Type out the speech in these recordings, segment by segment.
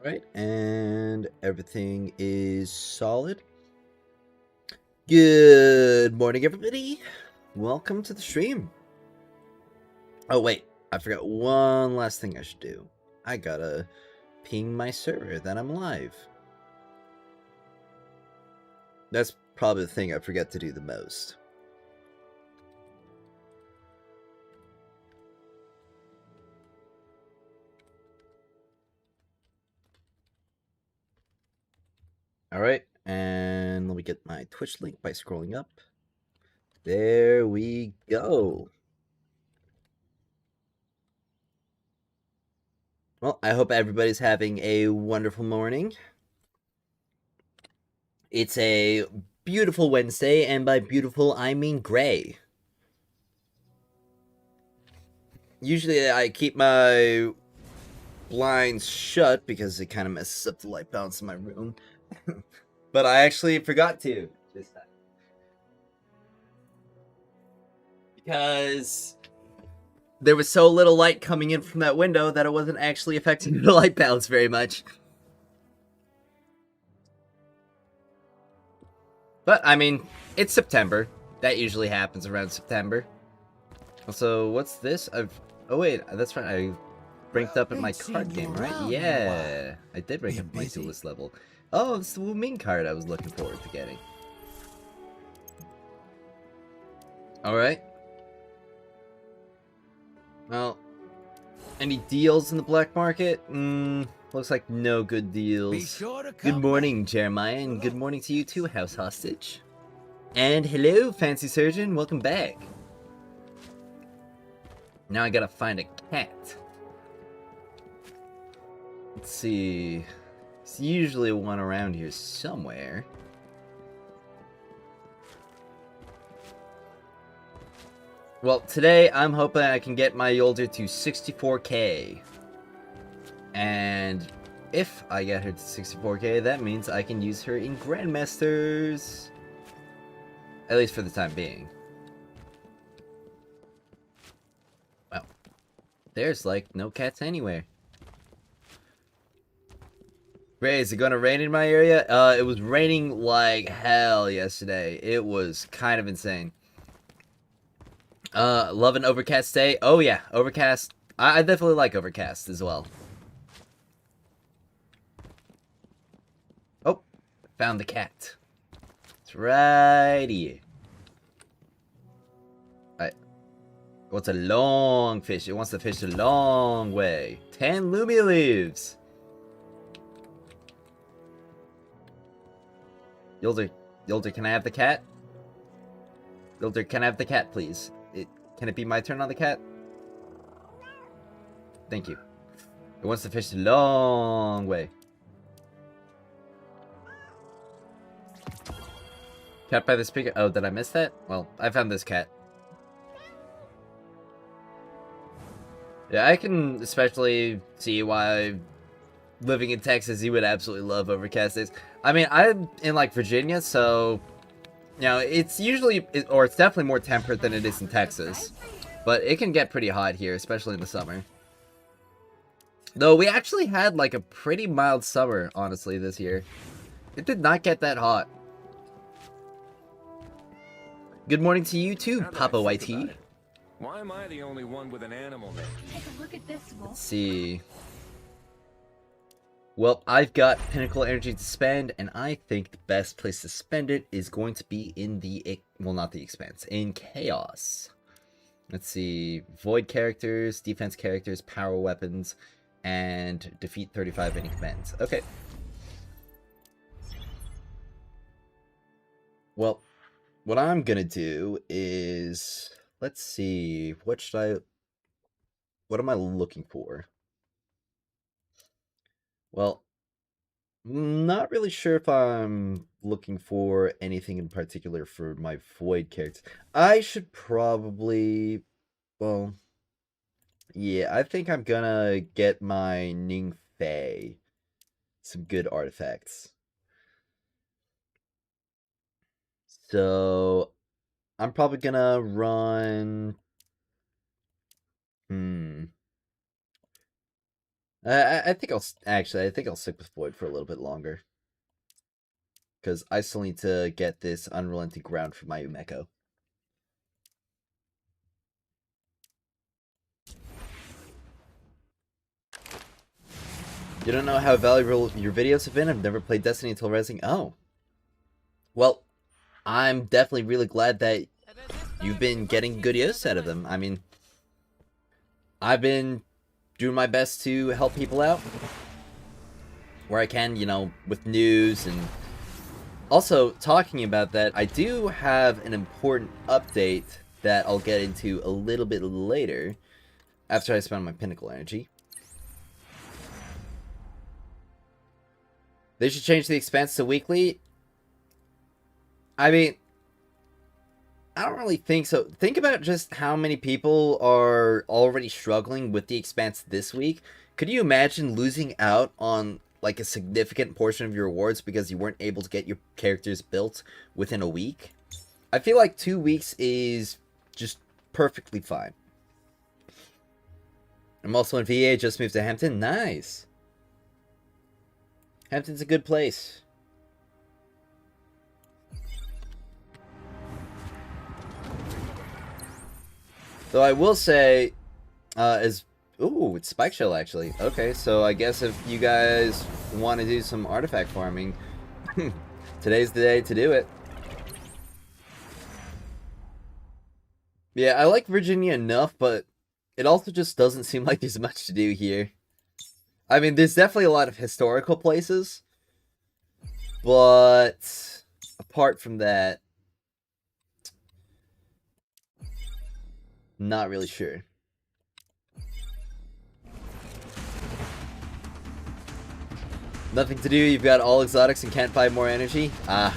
Alright, and everything is solid. Good morning, everybody. Welcome to the stream. Oh, wait, I forgot one last thing I should do. I gotta ping my server that I'm live. That's probably the thing I forget to do the most. Alright, and let me get my Twitch link by scrolling up. There we go. Well, I hope everybody's having a wonderful morning. It's a beautiful Wednesday, and by beautiful, I mean gray. Usually I keep my blinds shut because it kind of messes up the light balance in my room. But I actually forgot to this time. Because there was so little light coming in from that window that it wasn't actually affecting the light balance very much. But, I mean, it's September. That usually happens around September. Also, what's this? Oh wait, that's right, I ranked up in my card game, right? Yeah, I did rank up my duelist level. Oh, it's the Wu Ming card I was looking forward to getting. Alright. Well, any deals in the black market? Looks like no good deals. Good morning, Jeremiah, and good morning to you too, House Hostage. And hello, Fancy Surgeon, welcome back. Now I gotta find a cat. Let's see. There's usually one around here somewhere. Well, today I'm hoping I can get my Yolder to 64k. And if I get her to 64k, that means I can use her in Grandmasters. At least for the time being. Well, there's like no cats anywhere. Ray, is it gonna rain in my area? It was raining like hell yesterday. It was kind of insane. Love an overcast day. Oh yeah, overcast. I definitely like overcast as well. Oh, found the cat. It's right here. Alright. What's a long fish? It wants to fish a long way. 10 Lumi leaves. Yolder, can I have the cat? Yolder, can I have the cat, please? Can it be my turn on the cat? Thank you. It wants to fish a long way. Cat by the speaker. Oh, did I miss that? Well, I found this cat. Yeah, I can especially see why living in Texas you would absolutely love overcast days. I mean, I'm in like Virginia, so you know, it's usually, or it's definitely more temperate than it is in Texas. But it can get pretty hot here, especially in the summer. Though we actually had like a pretty mild summer, honestly, this year. It did not get that hot. Good morning to you too, Papa YT. Why am I the only one with an animal name? Take a look at this, Wolf. Let's see. Well, I've got Pinnacle Energy to spend, and I think the best place to spend it is going to be in the, well, not the Expanse, in Chaos. Let's see. Void characters, defense characters, power weapons, and defeat 35 enemy commands. Okay. Well, what I'm gonna do is, let's see, what am I looking for? Well, not really sure if I'm looking for anything in particular for my Void characters. I should probably, well, yeah, I think I'm gonna get my Ning Fei some good artifacts. So, I'm probably gonna run, I think I think I'll stick with Void for a little bit longer. Because I still need to get this Unrelenting Ground for my Umeko. You don't know how valuable your videos have been? I've never played Destiny until Rising. Oh. Well, I'm definitely really glad that you've been getting good use out of them. I mean, I've been doing my best to help people out where I can, you know, with news. And also, talking about that, I do have an important update that I'll get into a little bit later after I spend my Pinnacle energy. They should change the expanse to weekly. I mean, I don't really think so. Think about just how many people are already struggling with the expanse this week. Could you imagine losing out on like a significant portion of your rewards because you weren't able to get your characters built within a week? I feel like 2 weeks is just perfectly fine. I'm also in VA, just moved to Hampton. Nice. Hampton's a good place. Though I will say, ooh, it's Spike Shell actually. Okay, so I guess if you guys want to do some artifact farming, today's the day to do it. Yeah, I like Virginia enough, but it also just doesn't seem like there's much to do here. I mean, there's definitely a lot of historical places, but apart from that, not really sure. Nothing to do, you've got all exotics and can't find more energy? Ah.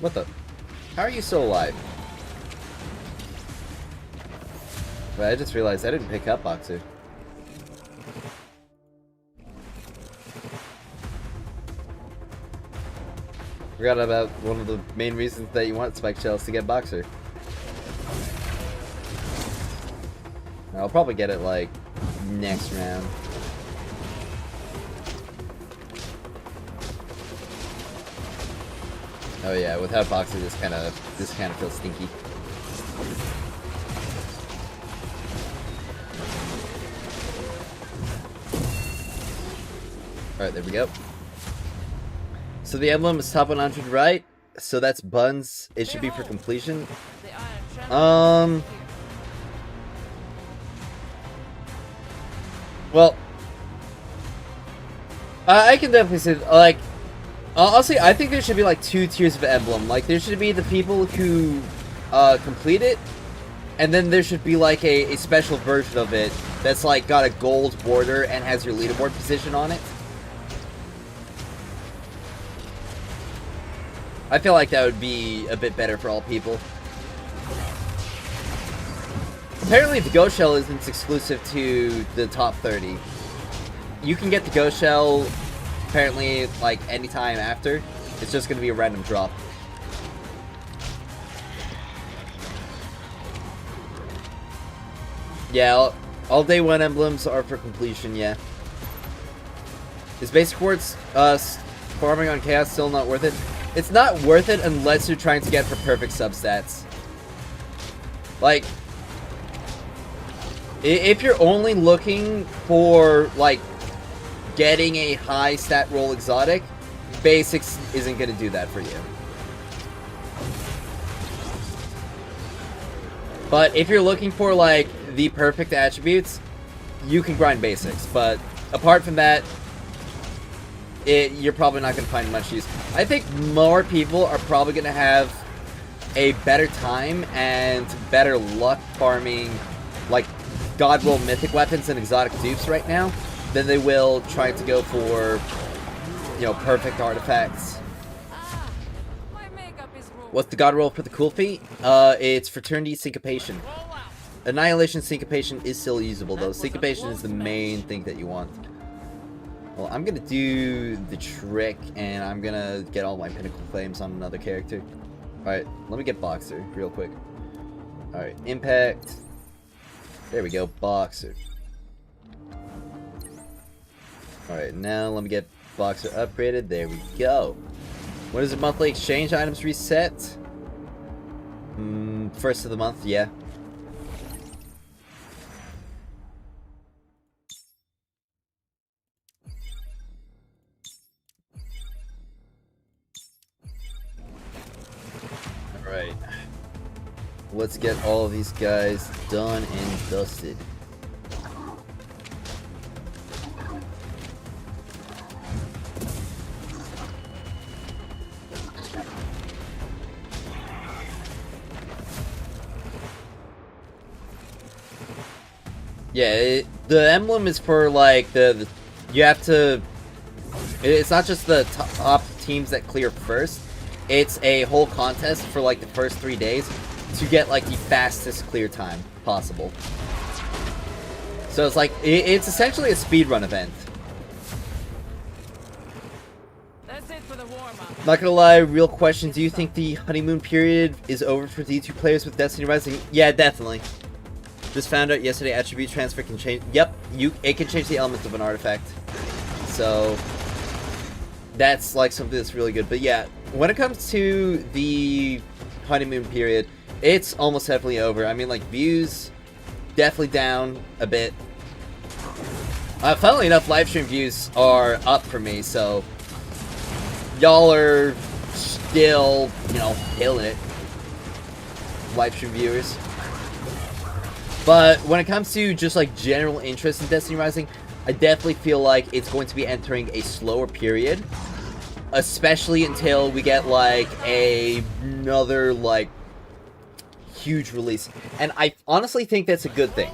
What the? How are you still alive? But I just realized I didn't pick up Boxer. Forgot about one of the main reasons that you want Spike Shells to get Boxer. I'll probably get it like next round. Oh yeah, without Boxer this kind of feels stinky. Alright, there we go. So the emblem is top 100, right? So that's buns. It should be for completion. Well, I can definitely say, like, honestly, I think there should be like 2 tiers of emblem. Like, there should be the people who complete it, and then there should be like a special version of it that's like got a gold border and has your leaderboard position on it. I feel like that would be a bit better for all people. Apparently the Ghost Shell isn't exclusive to the top 30. You can get the Ghost Shell apparently like anytime after. It's just going to be a random drop. Yeah, all day 1 emblems are for completion, yeah. Is Basic Quartz farming on Chaos still not worth it? It's not worth it unless you're trying to get for perfect substats. Like, if you're only looking for, like, getting a high stat roll exotic, Basics isn't going to do that for you. But if you're looking for, like, the perfect attributes, you can grind Basics. But apart from that, you're probably not going to find much use. I think more people are probably going to have a better time and better luck farming, like, God Roll mythic weapons and exotic dupes right now than they will trying to go for, you know, perfect artifacts. What's the God Roll for the cool feat? It's Fraternity Syncopation. Annihilation Syncopation is still usable though. Syncopation is the main thing that you want. Well, I'm gonna do the trick, and I'm gonna get all my pinnacle claims on another character. Alright, let me get Boxer real quick. Alright, Impact. There we go, Boxer. Alright, now let me get Boxer upgraded. There we go. When does the monthly exchange items reset? First of the month, yeah. Alright. Let's get all of these guys done and dusted. Yeah, the emblem is for like you have to. It's not just the top teams that clear first. It's a whole contest for like the first 3 days to get like the fastest clear time possible. So it's like it's essentially a speedrun event. That's it for the warm-up. Not gonna lie, real question: do you think the honeymoon period is over for D2 players with Destiny Rising? Yeah, definitely. Just found out yesterday attribute transfer can change. Yep, it can change the elements of an artifact. So that's like something that's really good. But yeah, when it comes to the honeymoon period, it's almost definitely over. I mean, like, views definitely down a bit. Funnily enough, live stream views are up for me, so y'all are still, you know, killing it. Live stream viewers. But when it comes to just like general interest in Destiny Rising, I definitely feel like it's going to be entering a slower period, especially until we get like another like huge release. And I honestly think that's a good thing,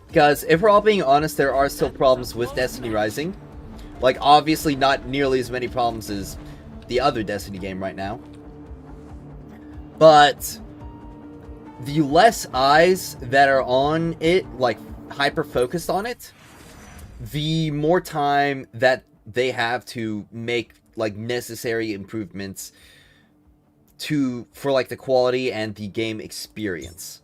because if we're all being honest, there are still problems with Destiny Rising. Like, obviously not nearly as many problems as the other Destiny game right now, but the less eyes that are on it, like hyper focused on it, the more time that they have to make like necessary improvements for like the quality and the game experience.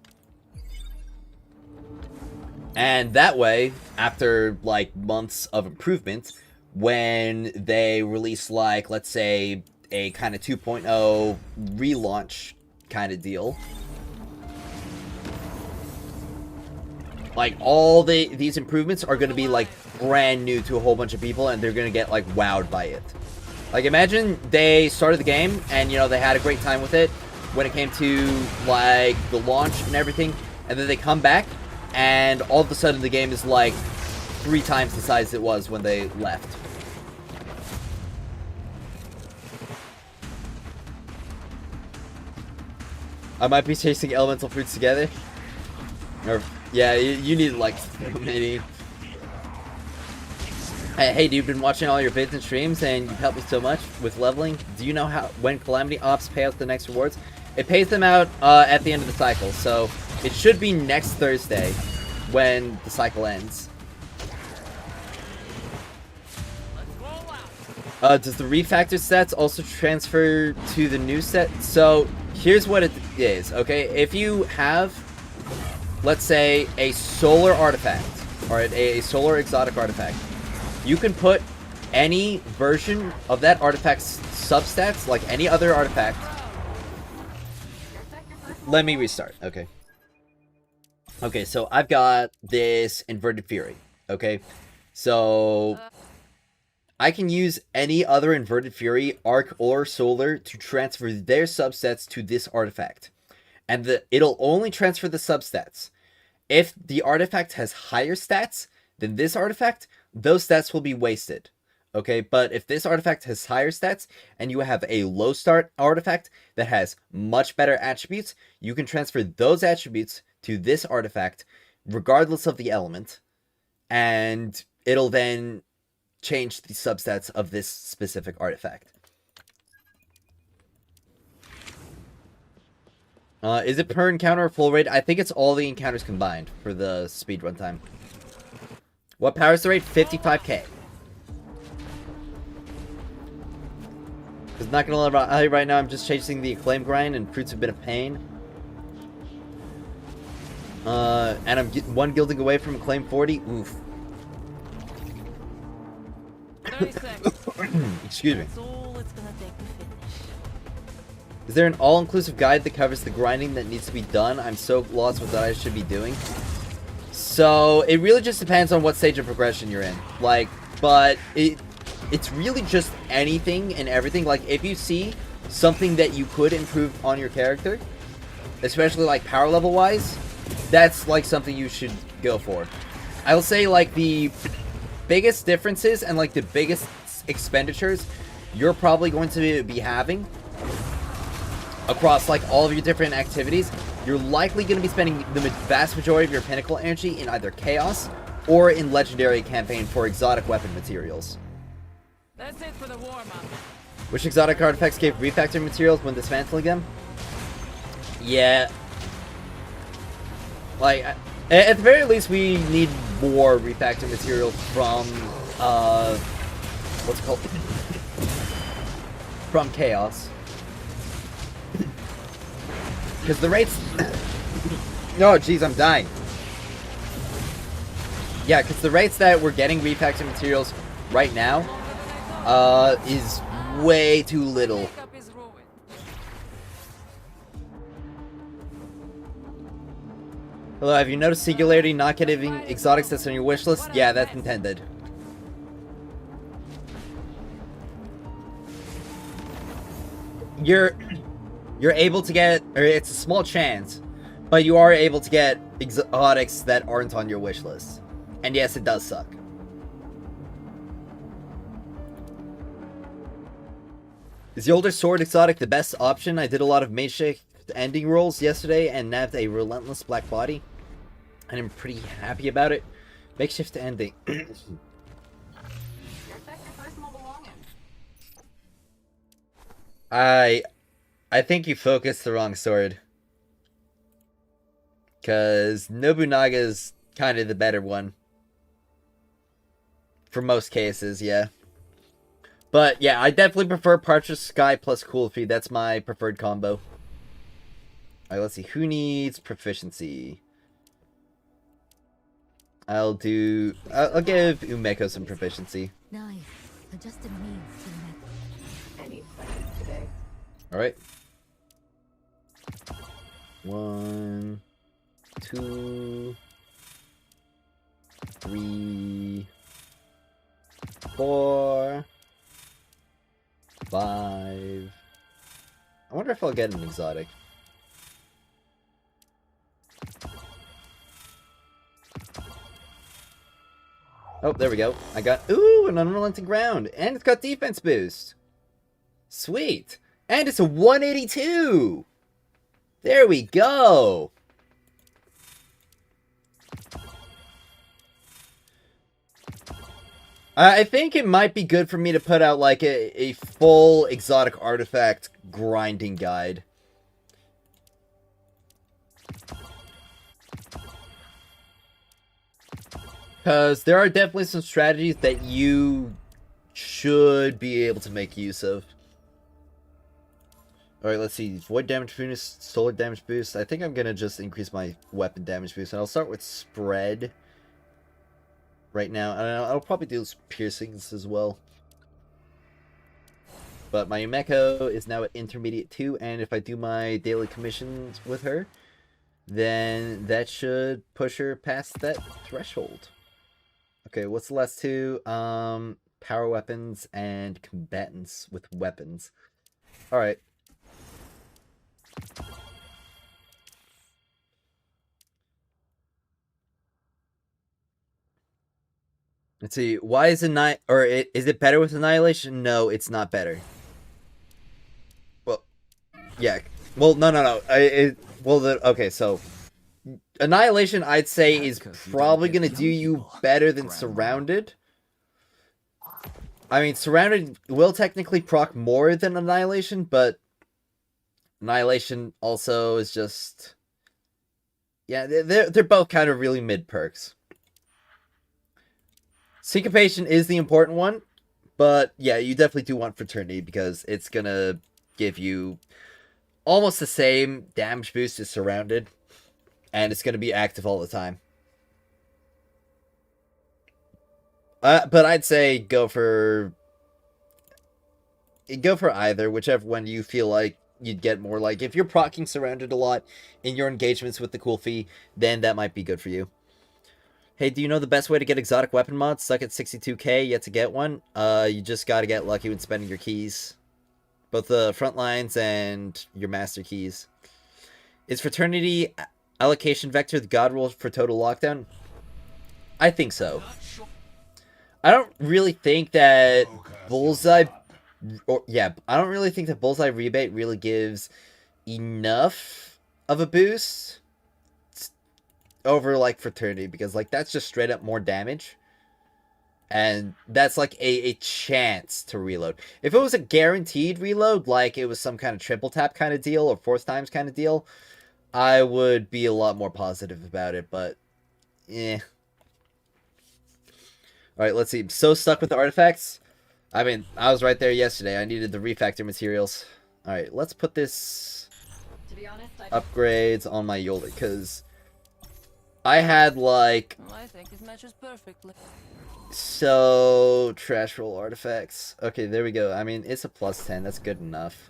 And that way, after like months of improvement, when they release like, let's say, a kind of 2.0 relaunch kind of deal, like, all these improvements are going to be, like, brand new to a whole bunch of people, and they're going to get, like, wowed by it. Like, imagine they started the game, and, you know, they had a great time with it when it came to, like, the launch and everything, and then they come back, and all of a sudden the game is, like, 3 times the size it was when they left. I might be chasing elemental fruits together. Or, yeah, you need like so many. Hey, dude, been watching all your vids and streams, and you've helped me so much with leveling. Do you know when Calamity Ops pay out the next rewards? It pays them out at the end of the cycle, so it should be next Thursday when the cycle ends. Does the refactor sets also transfer to the new set? So here's what it is, okay? If you have, let's say, a solar artifact, or a solar exotic artifact, you can put any version of that artifact's substats, like any other artifact. Let me restart, okay? Okay, so I've got this Inverted Fury, okay? So I can use any other Inverted Fury, Arc, or Solar to transfer their substats to this artifact. And it'll only transfer the substats. If the artifact has higher stats than this artifact, those stats will be wasted. Okay, but if this artifact has higher stats, and you have a low start artifact that has much better attributes, you can transfer those attributes to this artifact, regardless of the element, and it'll then change the substats of this specific artifact. Is it per encounter or full raid? I think it's all the encounters combined for the speedrun time. What power is the raid? 55k. Because not gonna lie, right now I'm just chasing the acclaim grind, and fruits have been a pain. And I'm one gilding away from acclaim 40. Oof. 30 seconds. Excuse me. That's all it's gonna take to finish. Is there an all-inclusive guide that covers the grinding that needs to be done? I'm so lost with what I should be doing. So, it really just depends on what stage of progression you're in. Like, but it's really just anything and everything. Like, if you see something that you could improve on your character, especially like power level wise, that's like something you should go for. I will say like the biggest differences and like the biggest expenditures you're probably going to be having across like all of your different activities, you're likely going to be spending the vast majority of your pinnacle energy in either chaos or in legendary campaign for exotic weapon materials. That's it for the warm-up. Which exotic artifacts gave refactoring materials when dismantling them? Yeah. Like, at the very least, we need more refactoring materials from, what's it called? From Chaos. Because the rates... Oh, jeez, I'm dying. Yeah, because the rates that we're getting refactoring materials right now, is way too little. Makeup is ruined. Hello, have you noticed Singularity not getting exotics that's on your wish list? Yeah, that's intended. You're able to get, or it's a small chance, but you are able to get exotics that aren't on your wish list. And yes, it does suck. Is the older sword exotic the best option? I did a lot of makeshift ending rolls yesterday and nabbed a relentless black body, and I'm pretty happy about it. Makeshift ending. I think you focused the wrong sword. Because Nobunaga's kind of the better one. For most cases, yeah. But yeah, I definitely prefer Partridge Sky plus Cool Feed. That's my preferred combo. Alright, let's see. Who needs proficiency? I'll give Umeko some proficiency. Nice. Adjusted means to the method. Alright. 1, 2, 3, 4, 5. I wonder if I'll get an exotic. Oh, there we go. I got, ooh, an Unrelenting Ground. And it's got defense boost. Sweet. And it's a 182. There we go. I think it might be good for me to put out like a full exotic artifact grinding guide. Because there are definitely some strategies that you should be able to make use of. Alright, let's see. Void damage bonus, solar damage boost. I think I'm going to just increase my weapon damage boost. And I'll start with spread right now. And I'll probably do piercings as well. But my Umeko is now at intermediate 2. And if I do my daily commissions with her, then that should push her past that threshold. Okay, what's the last two? Power weapons and combatants with weapons. Alright. Let's see. Why is is it better with Annihilation? No, it's not better. Well, yeah. Well, no. Okay, so Annihilation, I'd say, is probably going to do you better than Surrounded. I mean, Surrounded will technically proc more than Annihilation, but Annihilation also is just... Yeah, they're both kind of really mid perks. Syncopation is the important one, But yeah, you definitely do want Fraternity because it's gonna give you almost the same damage boost as Surrounded, and it's gonna be active all the time. But I'd say go for either, whichever one you feel like you'd get more. Like if you're proccing Surrounded a lot in your engagements with the cool fee, then that might be good for you. Hey, do you know the best way to get exotic weapon mods? Stuck at 62k, yet to get one? You just gotta get lucky when spending your keys. Both the front lines and your master keys. Is Fraternity allocation vector the god rule for total lockdown? I think so. I don't really think that Bullseye... I don't really think that Bullseye Rebate really gives enough of a boost over, like, Fraternity, because, like, that's just straight up more damage. And that's, like, a chance to reload. If it was a guaranteed reload, like it was some kind of triple tap kind of deal, or fourth times kind of deal, I would be a lot more positive about it, but, eh. Alright, let's see. So stuck with the artifacts? I mean, I was right there yesterday. I needed the refactor materials. Alright, let's put this upgrades on my Yoli, because I had, like... I think it matches perfectly. So, trash roll artifacts. Okay, there we go. I mean, it's a plus 10. That's good enough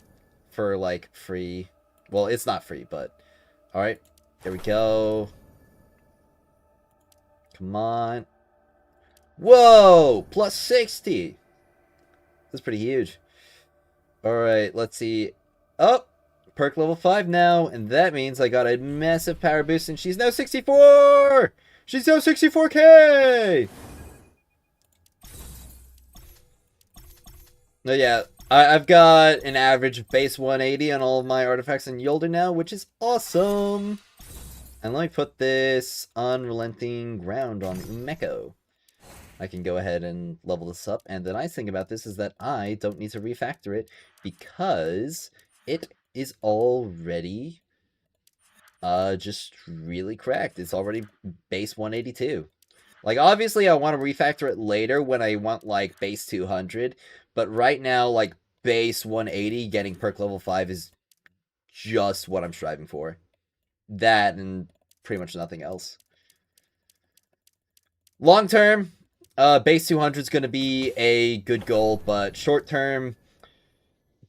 for, like, free. Well, it's not free, but... Alright, there we go. Come on. Whoa! Plus 60! That's pretty huge. Alright, let's see. Oh! Perk level 5 now, and that means I got a massive power boost, and she's now 64! She's now 64k! No, yeah, I've got an average base 180 on all of my artifacts in Yolder now, which is awesome! And let me put this Unrelenting Ground on Umeko. I can go ahead and level this up, and the nice thing about this is that I don't need to refactor it, because it is already just really cracked. It's already base 182. Like, obviously I want to refactor it later when I want, like, base 200, but right now, like, base 180 getting perk level 5 is just what I'm striving for. That and pretty much nothing else. Long term, base 200 is going to be a good goal, but short term,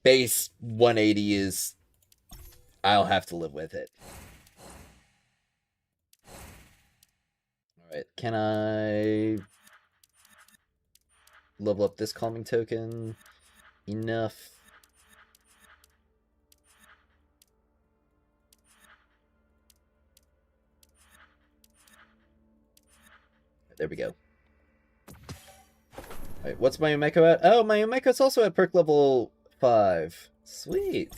base 180 is... I'll have to live with it. Alright, can I level up this calming token? Enough. There we go. Alright, what's my Umeko at? Oh, my Umeko's also at perk level 5. Sweet.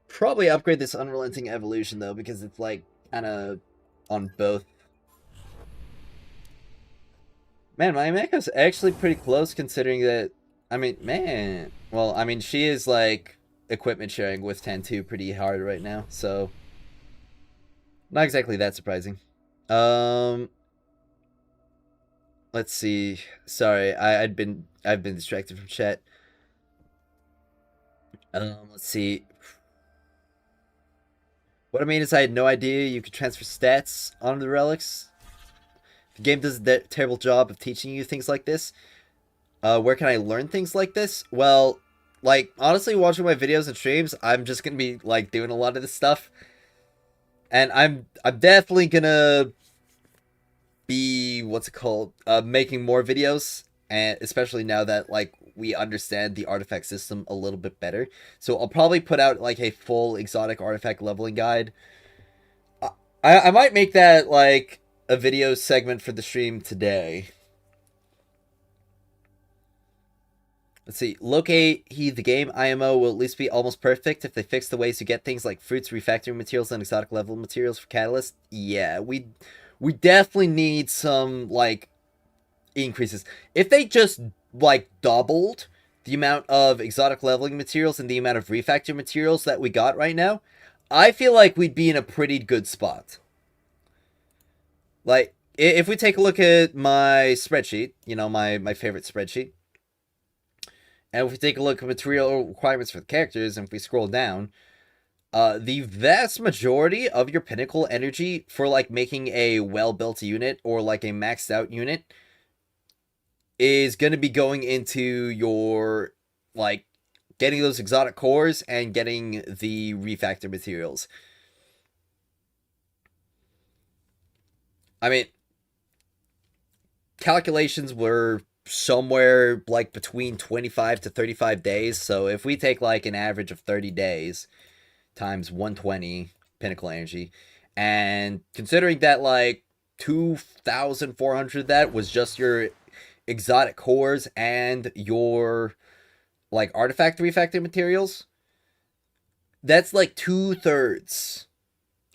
Probably upgrade this Unrelenting Evolution, though, because it's, like, kind of on both. Man, my Umeko's actually pretty close, considering that... I mean, man... Well, I mean, she is, like, equipment sharing with 10-2 pretty hard right now, so... Not exactly that surprising. Let's see. Sorry, I've been distracted from chat. Let's see. What I mean is I had no idea you could transfer stats onto the relics. The game does a terrible job of teaching you things like this. Where can I learn things like this? Well, like, honestly, watching my videos and streams, I'm just gonna be, like, doing a lot of this stuff. And I'm definitely gonna be, what's it called, making more videos, and especially now that, like, we understand the artifact system a little bit better. So I'll probably put out, like, a full exotic artifact leveling guide. I might make that, like, a video segment for the stream today. Let's see. Locate the game IMO will at least be almost perfect if they fix the ways to get things like fruits, refactoring materials, and exotic level materials for Catalyst. Yeah, we definitely need some, like, increases. If they just, like, doubled the amount of exotic leveling materials and the amount of refactor materials that we got right now, I feel like we'd be in a pretty good spot. Like, if we take a look at my spreadsheet, you know, my favorite spreadsheet, and if we take a look at material requirements for the characters, and if we scroll down, the vast majority of your pinnacle energy for like making a well-built unit or like a maxed out unit is going to be going into your like getting those exotic cores and getting the refactor materials. I mean, calculations were somewhere like between 25 to 35 days. So if we take like an average of 30 days times 120 pinnacle energy, and considering that like 2,400 of that was just your exotic cores and your like artifact refactor materials, that's like 2/3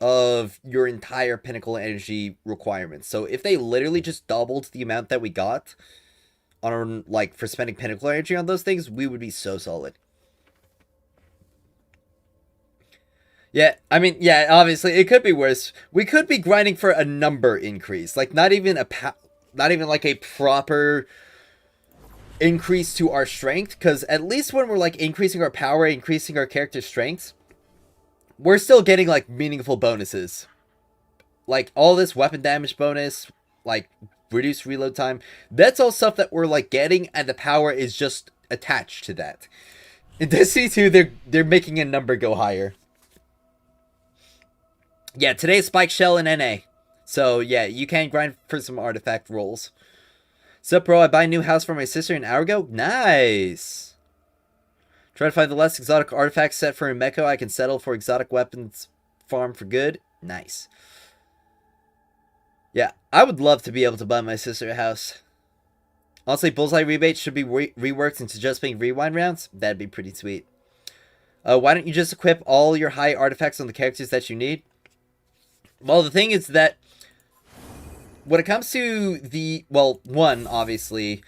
of your entire pinnacle energy requirements. So if they literally just doubled the amount that we got on like for spending pinnacle energy on those things, we would be so solid. Yeah, I mean, yeah, obviously it could be worse. We could be grinding for a number increase, like not even like a proper increase to our strength, because at least when we're like increasing our power, increasing our character strengths, we're still getting like meaningful bonuses. Like all this weapon damage bonus, like reduced reload time, that's all stuff that we're like getting, and the power is just attached to that. In Destiny 2, they're making a number go higher. Yeah, today's Spike Shell and NA. So yeah, you can grind for some artifact rolls. Sup, bro? I buy a new house for my sister an hour ago. Nice. Try to find the less exotic artifact set for a mecha. I can settle for exotic weapons farm for good. Nice. Yeah, I would love to be able to buy my sister a house. Honestly, Bullseye rebates should be reworked into just being rewind rounds. That'd be pretty sweet. Why don't you just equip all your high artifacts on the characters that you need? Well, the thing is that when it comes to the, well, one, obviously,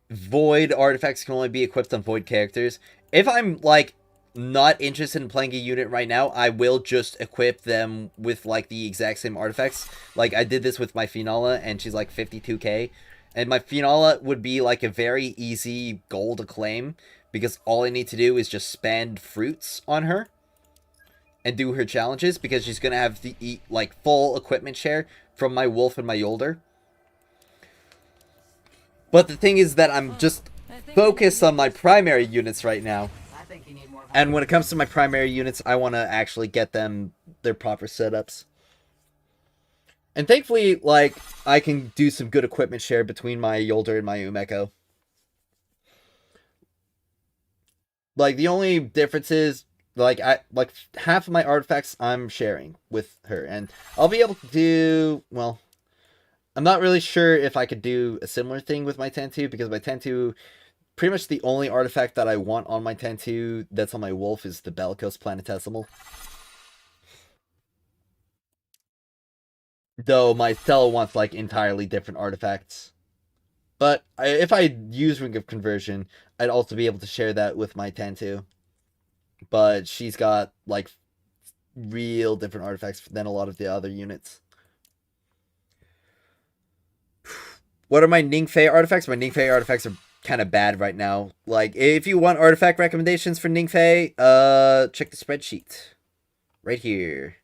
void artifacts can only be equipped on void characters. If I'm, like, not interested in playing a unit right now, I will just equip them with, like, the exact same artifacts. Like, I did this with my Phenala, and she's, like, 52k. And my Phenala would be, like, a very easy goal to claim, because all I need to do is just spend fruits on her and do her challenges, because she's going to have the, like, full equipment share from my Wolf and my Yolder. But the thing is that I'm just focused on my primary units right now. And when it comes to my primary units, I want to actually get them their proper setups. And thankfully, like, I can do some good equipment share between my Yolder and my Umeko. Like, the only difference is, like, half of my artifacts I'm sharing with her. And I'll be able to do, well, I'm not really sure if I could do a similar thing with my Tentu, because my Tentu, pretty much the only artifact that I want on my Tentu that's on my Wolf is the Bellicose Planetesimal. Though my Stella wants, like, entirely different artifacts. But if I use Ring of Conversion, I'd also be able to share that with my Tentu. But she's got, like, real different artifacts than a lot of the other units. What are my Ningfei artifacts? My Ningfei artifacts are kind of bad right now. Like, if you want artifact recommendations for Ningfei, check the spreadsheet. Right here.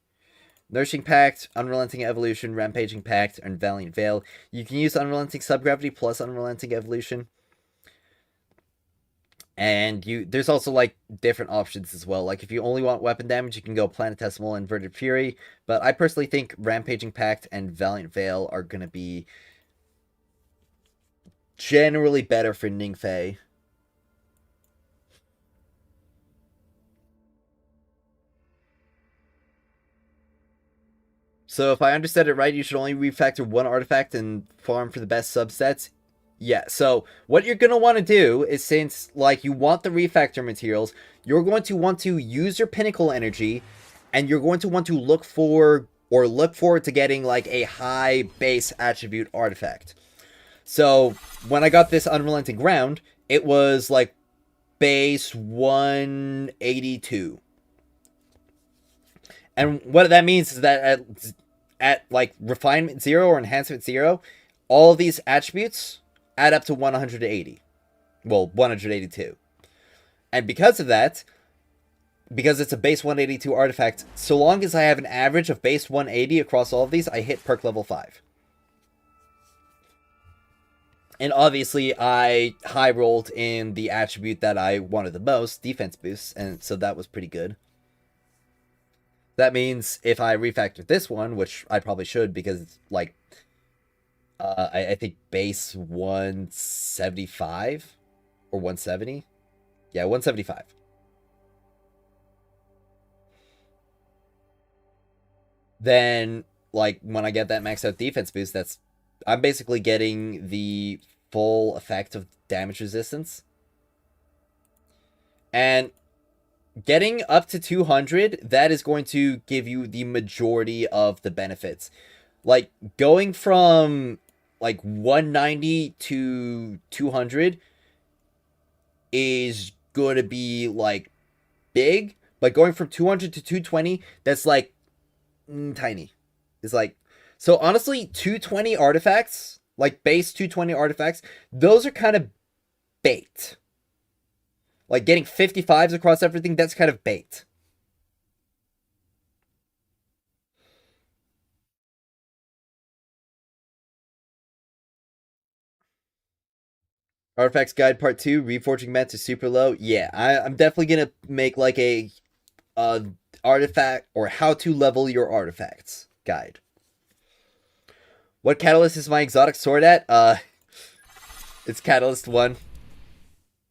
Nourishing Pact, Unrelenting Evolution, Rampaging Pact, and Valiant Veil. You can use Unrelenting Subgravity plus Unrelenting Evolution. And there's also, like, different options as well. Like, if you only want weapon damage, you can go Planetesimal and Inverted Fury. But I personally think Rampaging Pact and Valiant Veil are going to be generally better for Ningfei. So if I understood it right, you should only refactor one artifact and farm for the best subsets. Yeah, so what you're going to want to do is, since, like, you want the refactor materials, you're going to want to use your pinnacle energy, and you're going to want to look forward to getting, like, a high base attribute artifact. So when I got this Unrelenting Ground, it was, like, base 182. And what that means is that at like refinement 0 or enhancement 0, all of these attributes add up to 180. Well, 182. And because of that, because it's a base 182 artifact, so long as I have an average of base 180 across all of these, I hit perk level 5. And obviously, I high rolled in the attribute that I wanted the most, defense boosts, and so that was pretty good. That means if I refactor this one, which I probably should because it's like, I think base 175 or 170. Yeah, 175. Then, like, when I get that maxed out defense boost, I'm basically getting the full effect of damage resistance. And getting up to 200, that is going to give you the majority of the benefits. Like, going from, like, 190 to 200 is going to be, like, big. But going from 200 to 220, that's, like, tiny. It's like, so honestly, 220 artifacts, like base 220 artifacts, those are kind of bait. Like getting 55s across everything, that's kind of bait. Artifacts Guide Part 2, Reforging Mats is super low. Yeah, I'm definitely going to make like a artifact or how to level your artifacts guide. What catalyst is my exotic sword at? It's Catalyst 1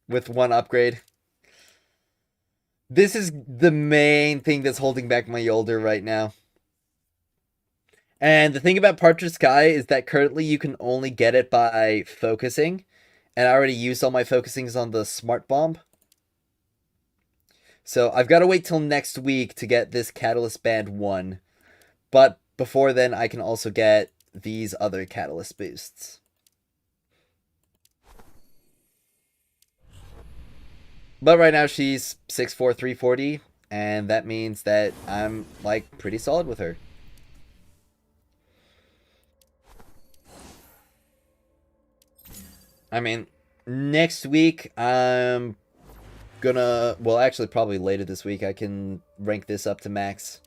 with 1 upgrade. This is the main thing that's holding back my Yolder right now. And the thing about Partridge Sky is that currently you can only get it by focusing. And I already used all my focusings on the Smart Bomb. So I've got to wait till next week to get this Catalyst Band 1. But before then, I can also get these other Catalyst boosts. But right now she's 6'4", 340, and that means that I'm, like, pretty solid with her. I mean, next week, I'm gonna... Well, actually, probably later this week, I can rank this up to max.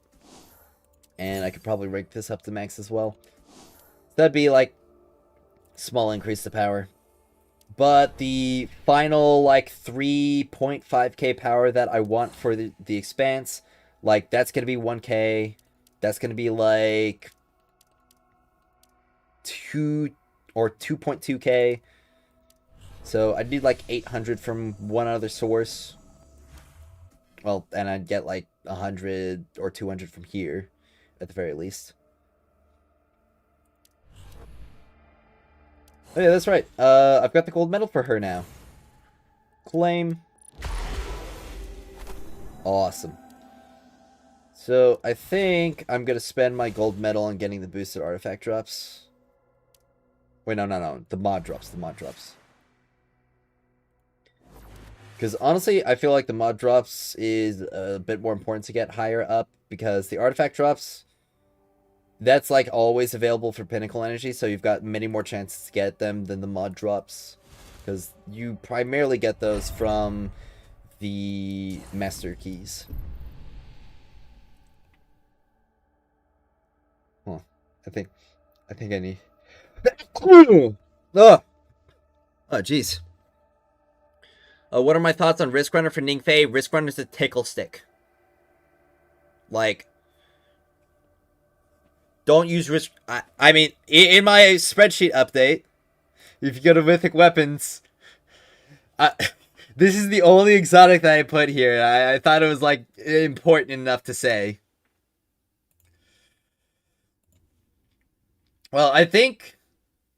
And I could probably rank this up to max as well. That'd be, like, small increase to power. But the final, like, 3.5k power that I want for the Expanse, like, that's going to be 1k. That's going to be, like, 2 or 2.2k. So I'd need, like, 800 from one other source. Well, and I'd get, like, 100 or 200 from here, at the very least. Oh yeah, that's right. I've got the gold medal for her now. Claim. Awesome. So, I think I'm going to spend my gold medal on getting the boosted artifact drops. Wait, no. The mod drops, Because honestly, I feel like the mod drops is a bit more important to get higher up. Because the artifact drops... That's, like, always available for Pinnacle Energy, so you've got many more chances to get them than the mod drops. Because you primarily get those from the Master Keys. Huh. I think I need... Oh! Oh, jeez. What are my thoughts on Risk Runner for Ningfei? Risk Runner's a tickle stick. Like... Don't use risk... I mean, in my spreadsheet update, if you go to Mythic Weapons, this is the only exotic that I put here. I thought it was, like, important enough to say. Well, I think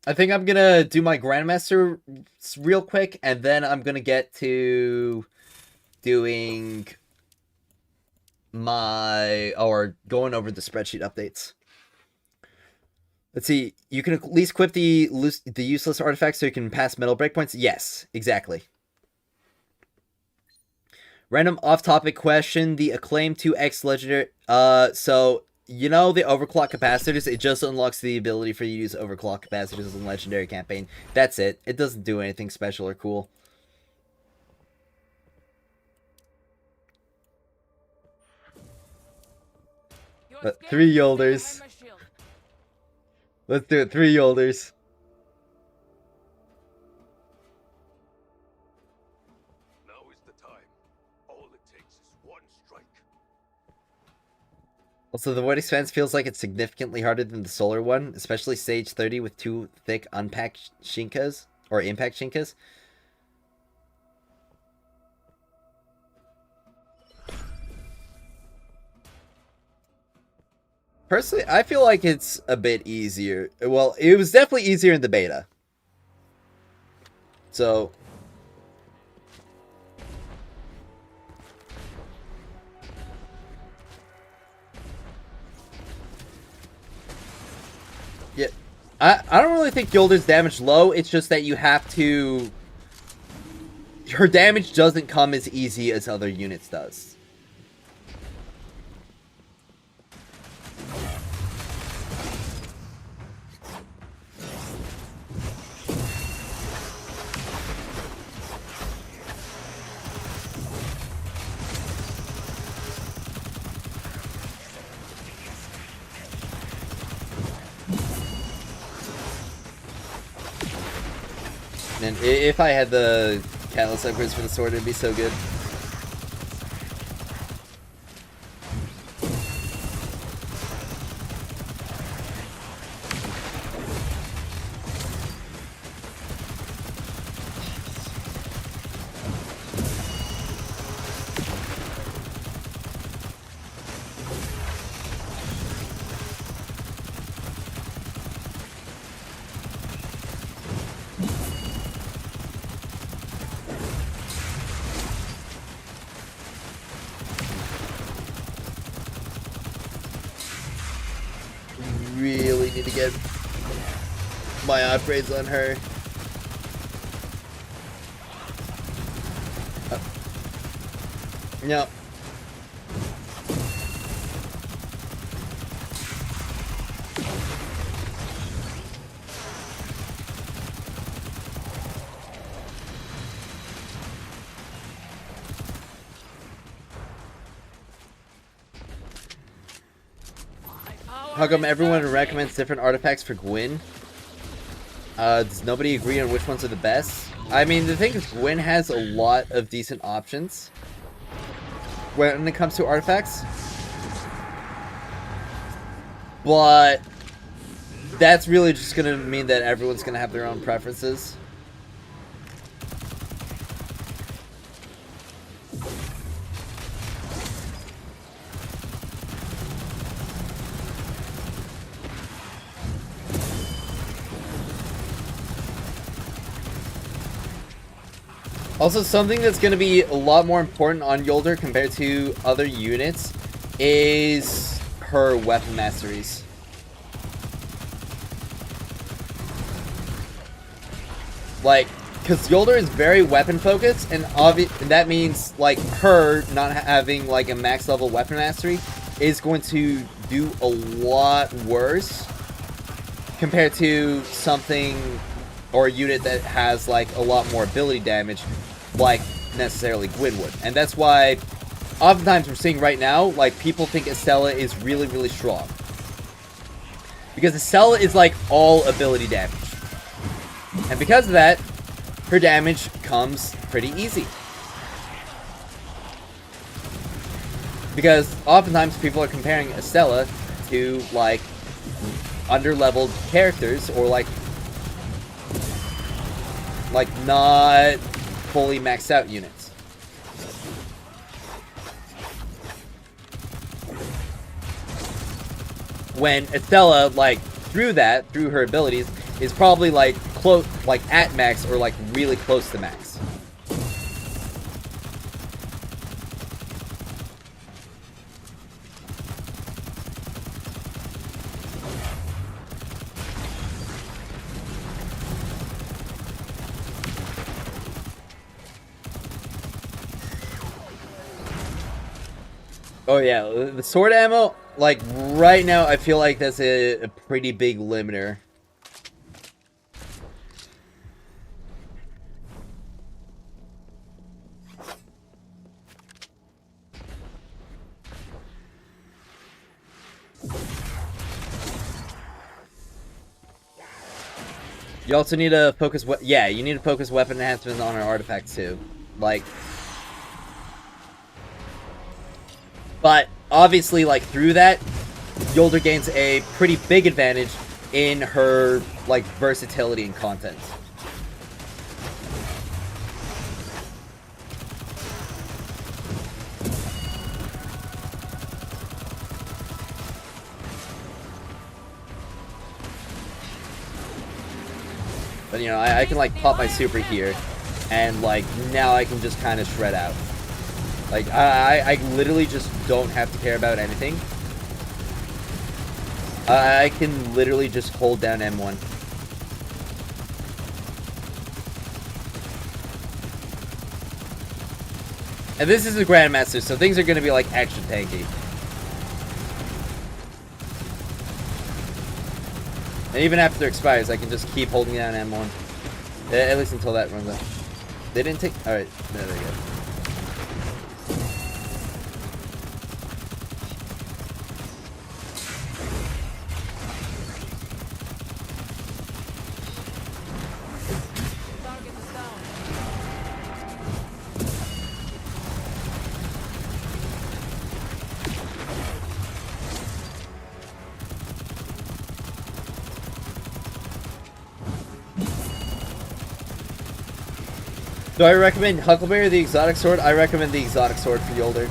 I'm gonna do my Grandmaster real quick, and then I'm gonna get to doing or going over the spreadsheet updates. Let's see, you can at least equip the useless artifacts so you can pass metal breakpoints? Yes, exactly. Random off-topic question, the Acclaim 2X Legendary... So, you know the overclock capacitors, it just unlocks the ability for you to use overclock capacitors in Legendary Campaign. That's it. It doesn't do anything special or cool. But 3 Yolders. Let's do it, 3 Yolders. Now is the time. All it takes is one strike. Also, the Void Expanse feels like it's significantly harder than the Solar one, especially Stage 30 with 2 thick unpacked Shinkas, or Impact Shinkas. Personally, I feel like it's a bit easier. Well, it was definitely easier in the beta. So... yeah, I don't really think Yolder's damage low, it's just that you have to... her damage doesn't come as easy as other units does. And if I had the Catalyst upgrades for the sword, it'd be so good. Really need to get my upgrades on her. No. How come everyone recommends different artifacts for Gwyn? Does nobody agree on which ones are the best? I mean, the thing is, Gwyn has a lot of decent options when it comes to artifacts. But that's really just going to mean that everyone's going to have their own preferences. Also, something that's going to be a lot more important on Yolder compared to other units is her weapon masteries. Like, because Yolder is very weapon focused, and that means, like, her not having, like, a max level weapon mastery is going to do a lot worse compared to something or a unit that has, like, a lot more ability damage, like necessarily Gwyn would. And that's why oftentimes we're seeing right now, like, people think Estella is really, really strong. Because Estella is, like, all ability damage. And because of that, her damage comes pretty easy. Because oftentimes people are comparing Estella to, like, under-leveled characters, or, like, not fully maxed out units. When Estella, like, through her abilities, is probably, like, close, like, at max, or, like, really close to max. Oh yeah, the sword ammo, like, right now, I feel like that's a pretty big limiter. You also need to focus. Yeah, you need to focus weapon enhancements on our artifacts too. Like, but obviously, like through that, Yolder gains a pretty big advantage in her like versatility and content. But you know, I can like pop my super here, and like now I can just kind of shred out. Like I literally just don't have to care about anything. I can literally just hold down M1. And this is a Grandmaster, so things are going to be like extra tanky. And even after it expires, I can just keep holding down M1. At least until that runs out. They didn't take... Alright, there we go. Target is down. Do I recommend Huckleberry or the exotic sword? I recommend the exotic sword for Yolder.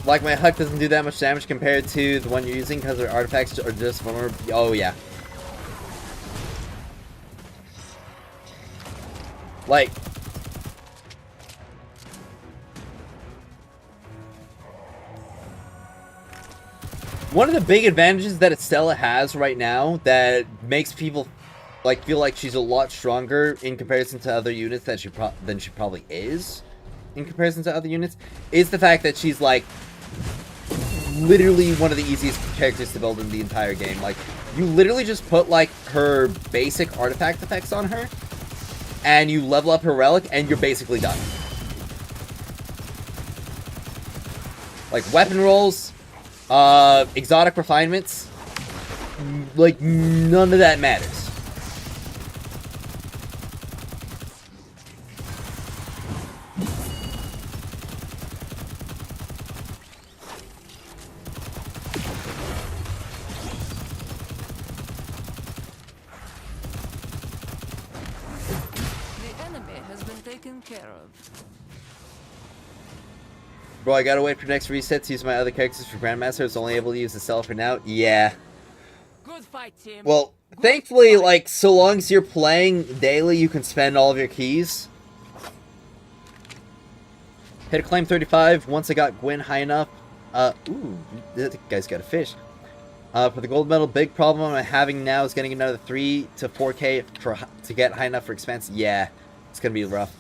Like, my Huck doesn't do that much damage compared to the one you're using because their artifacts are just vulnerable. Oh, yeah. Like... one of the big advantages that Estella has right now that makes people like feel like she's a lot stronger in comparison to other units that than she probably is in comparison to other units is the fact that she's like literally one of the easiest characters to build in the entire game. Like, you literally just put like her basic artifact effects on her and you level up her relic and you're basically done. Like, weapon rolls, exotic refinements, like, none of that matters. The enemy has been taken care of. Bro, I gotta wait for next reset to use my other characters for Grandmaster. It's only able to use the cell for now. Yeah. Good fight, team. Well, thankfully, like, so long as you're playing daily, you can spend all of your keys. Hit a claim 35 once I got Gwen high enough. Ooh, that guy's got a fish. For the gold medal, big problem I'm having now is getting another 3 to 4k to get high enough for expense. Yeah, it's gonna be rough.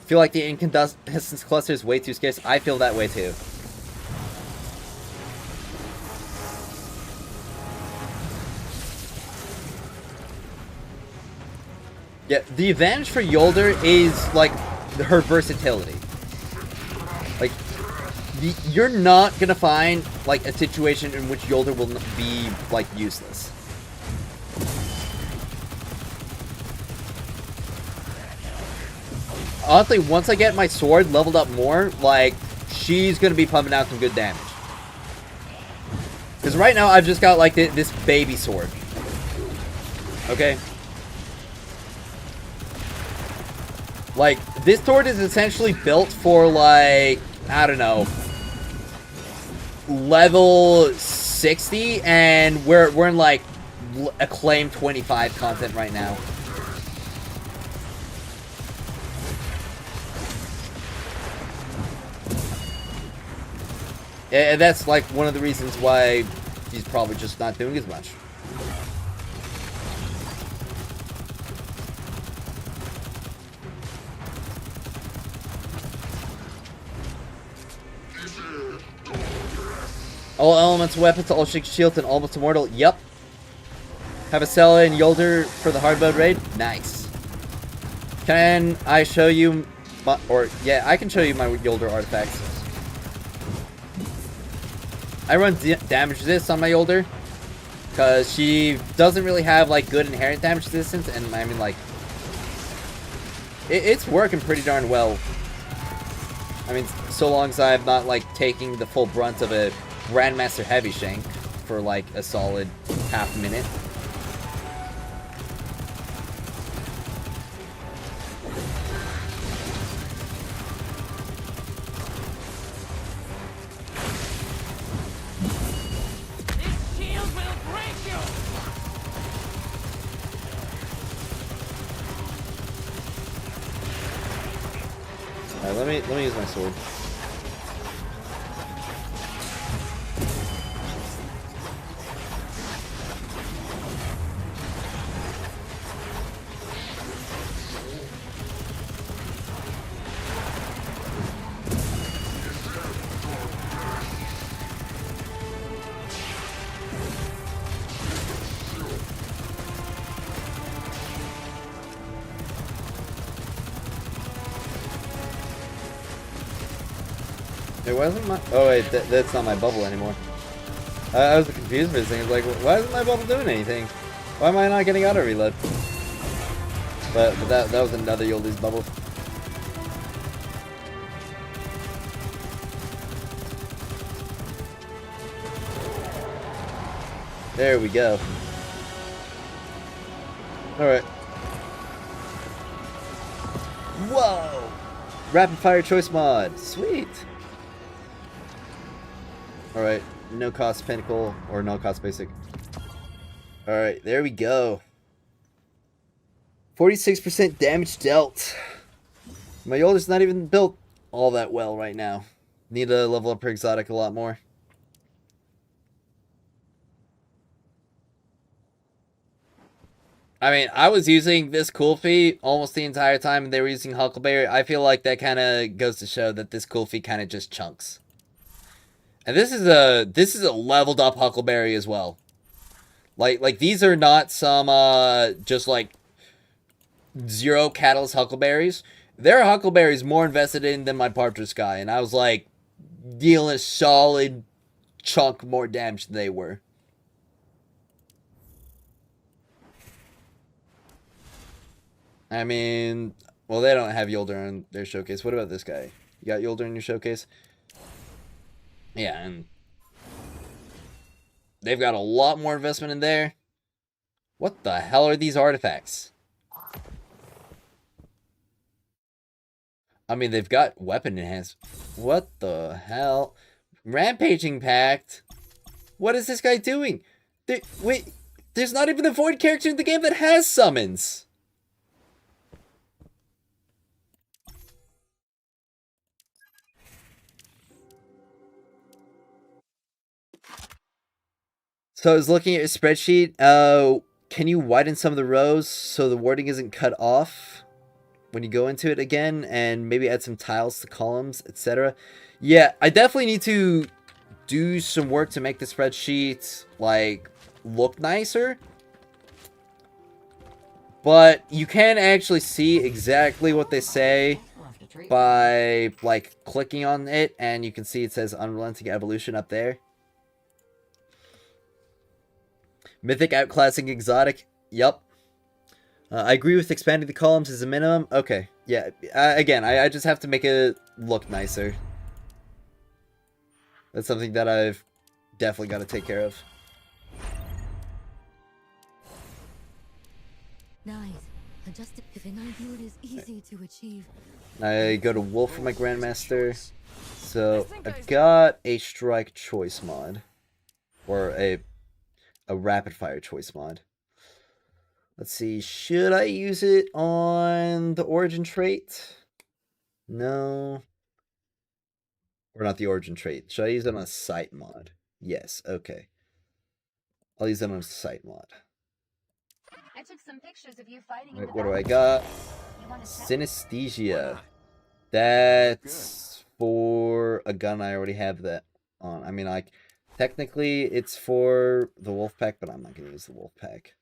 I feel like the incandescence cluster is way too scarce. I feel that way too. Yeah, the advantage for Yolder is, like, her versatility. Like, you're not gonna find, like, a situation in which Yolder will be, like, useless. Honestly, once I get my sword leveled up more, like, she's gonna be pumping out some good damage. Because right now, I've just got, like, this baby sword. Okay? Like, this sword is essentially built for, like, I don't know, level 60, and we're in, like, acclaim 25 content right now. And that's, like, one of the reasons why she's probably just not doing as much. All elements weapons, all shake shield, and almost immortal. Yep. Have a Sella and Yolder for the hard mode raid. Nice. Can I show you my, yeah, I can show you my Yolder artifacts. I run damage resist on my Yolder because she doesn't really have like good inherent damage resistance, and I mean like it's working pretty darn well. I mean, so long as I'm not like taking the full brunt of a Grandmaster Heavy Shank for like a solid half minute. This shield will break you! Alright, let me use my sword. It wasn't my... Oh wait, that's not my bubble anymore. I was confused for this thing. I was like, why isn't my bubble doing anything? Why am I not getting auto reload? But that was another Yoldi's bubble. There we go. Alright. Whoa! Rapid fire choice mod. Sweet! Alright, no cost pinnacle or no cost basic. Alright, there we go. 46% damage dealt. My Yolder's not even built all that well right now. Need to level up her exotic a lot more. I mean, I was using this cool feat almost the entire time and they were using Huckleberry. I feel like that kind of goes to show that this cool feat kind of just chunks. And this is a leveled up Huckleberry as well. Like these are not some just like zero catalyst Huckleberries. There are Huckleberries more invested in than my Partridge guy, and I was like dealing a solid chunk more damage than they were. I mean, well, they don't have Yolder in their showcase. What about this guy? You got Yolder in your showcase? Yeah, and they've got a lot more investment in there. What the hell are these artifacts? I mean, they've got weapon enhancement. What the hell? Rampaging Pact? What is this guy doing? Wait, there's not even a Void character in the game that has summons. So I was looking at your spreadsheet. Can you widen some of the rows so the wording isn't cut off when you go into it again, and maybe add some tiles to columns, etc.? Yeah, I definitely need to do some work to make the spreadsheet like look nicer. But you can actually see exactly what they say by like clicking on it, and you can see it says Unrelenting Evolution up there. Mythic outclassing exotic. Yup. I agree with expanding the columns as a minimum. Okay. Yeah. Again, I just have to make it look nicer. That's something that I've definitely got to take care of. Nice. Adjusted if an ideal is easy to achieve. I go to Wolf for my Grandmaster. So I've got a strike choice mod. Or a rapid fire choice mod. Let's see, should I use it on the origin trait? No. Or not the origin trait. Should I use it on a site mod? Yes, okay. I'll use it on a site mod. I took some pictures of you fighting. Right, what do I got? Synesthesia. That's for a gun I already have that on. I mean, like, Technically, it's for the wolf pack, but I'm not going to use the wolf pack.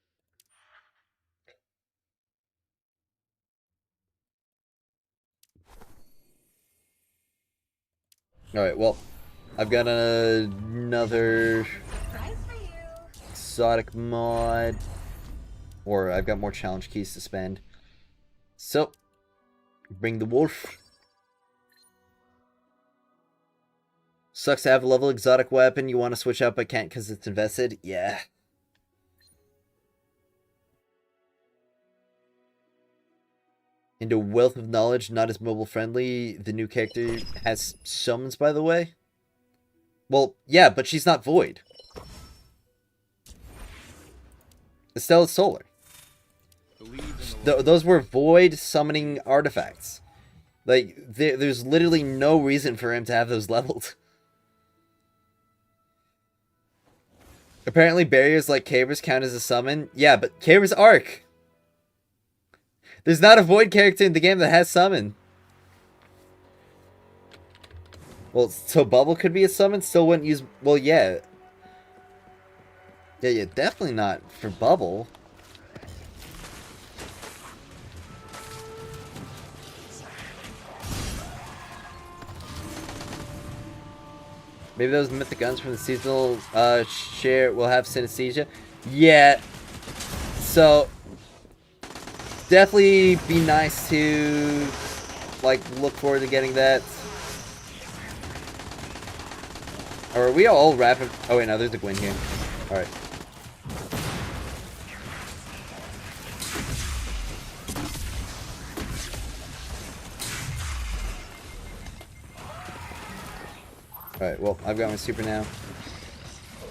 Alright, well, I've got another Prize for you. exotic mod. Or I've got more challenge keys to spend. So, bring the wolf. Sucks to have a level exotic weapon you want to switch out but can't because it's invested. Yeah. Into Wealth of Knowledge, not as mobile friendly. The new character has summons, by the way. Well, yeah, but she's not Void. Estella's Solar. Those were Void summoning artifacts. Like, there's literally no reason for him to have those leveled. Apparently barriers like Caber's count as a summon. Yeah, but Caber's Arc. There's not a Void character in the game that has summon. Well, so Bubble could be a summon, still wouldn't use... Well, yeah. Yeah, definitely not for Bubble. Maybe those mythic guns from the seasonal share will have synesthesia. Yeah. So... Definitely be nice to, like, look forward to getting that. Or are we all rapid? Oh wait, no, there's a Gwyn here. Alright. Alright, well, I've got my super now.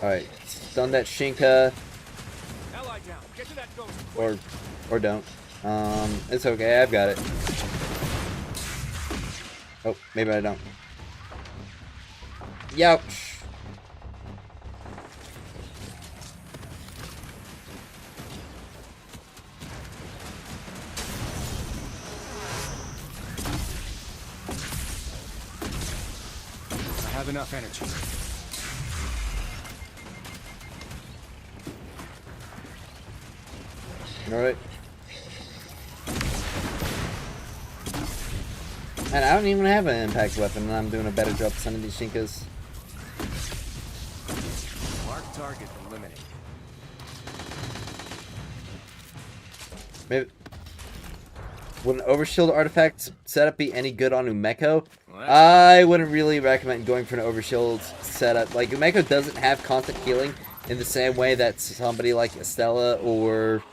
Alright, stun that Shinka. Ally down. Get to that ghost. Or don't. It's okay, I've got it. Oh, maybe I don't. Youch. I have enough energy. Alright. And I don't even have an impact weapon, and I'm doing a better job of sending these Shinkas. Mark target eliminated. Maybe... Would an overshield artifact setup be any good on Umeko? I wouldn't really recommend going for an overshield setup. Like, Umeko doesn't have constant healing in the same way that somebody like Estella or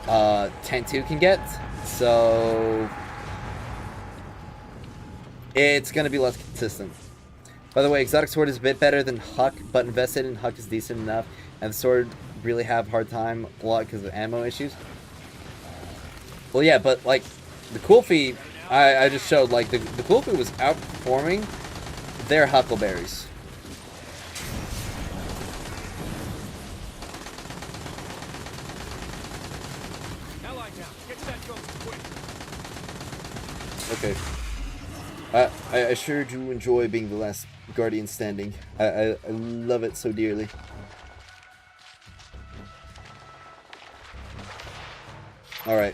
Tentu can get. So... it's going to be less consistent. By the way, Exotic Sword is a bit better than Huck, but invested in Huck is decent enough, and the Sword really have a hard time a lot because of ammo issues. Well, yeah, but, like, the Kulfi, I just showed, like, the Kulfi was outperforming their Huckleberries. Ally down. Get to that ghost quick. Okay. I sure do enjoy being the last Guardian standing. I love it so dearly. Alright.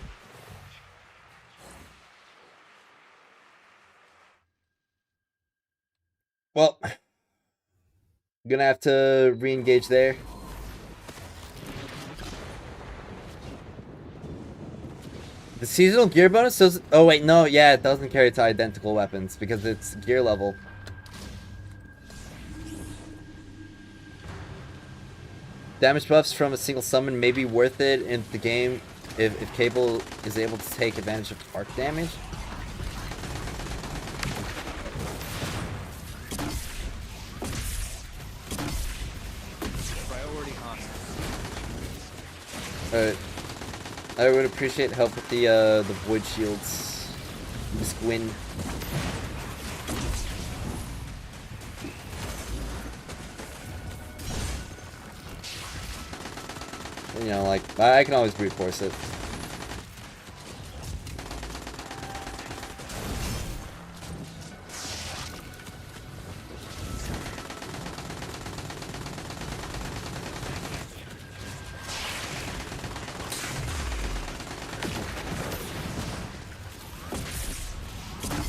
Well, I'm gonna have to re-engage there. The seasonal gear bonus does... Oh wait, no, yeah, it doesn't carry to identical weapons because it's gear level. Damage buffs from a single summon may be worth it in the game if Cable is able to take advantage of arc damage. Priority hostile. Alright. I would appreciate help with the void shields. Miss Gwyn. You know, like, I can always brute force it.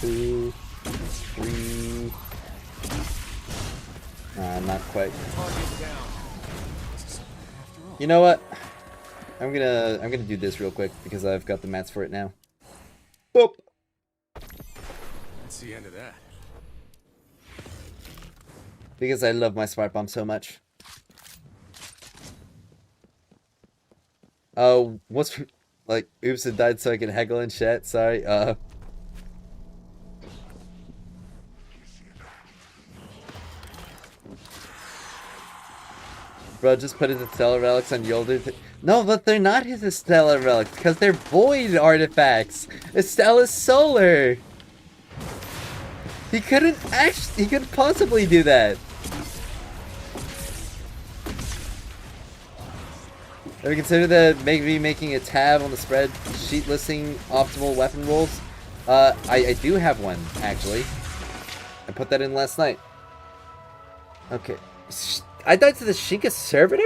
2, 3. Not quite. Target down. You know what? I'm gonna do this real quick because I've got the mats for it now. Boop. That's the end of that. Because I love my smart bomb so much. Oh, what's like? Oops, it died so I can heckle and shit. Sorry. Bro, just put his stellar relics on Yolder. No, but they're not his stellar relics because they're void artifacts. Estella's solar. He couldn't possibly do that. Have you considered that maybe making a tab on the spreadsheet listing optimal weapon rolls? I do have one, actually. I put that in last night. Okay. I died to the Shinka servitor?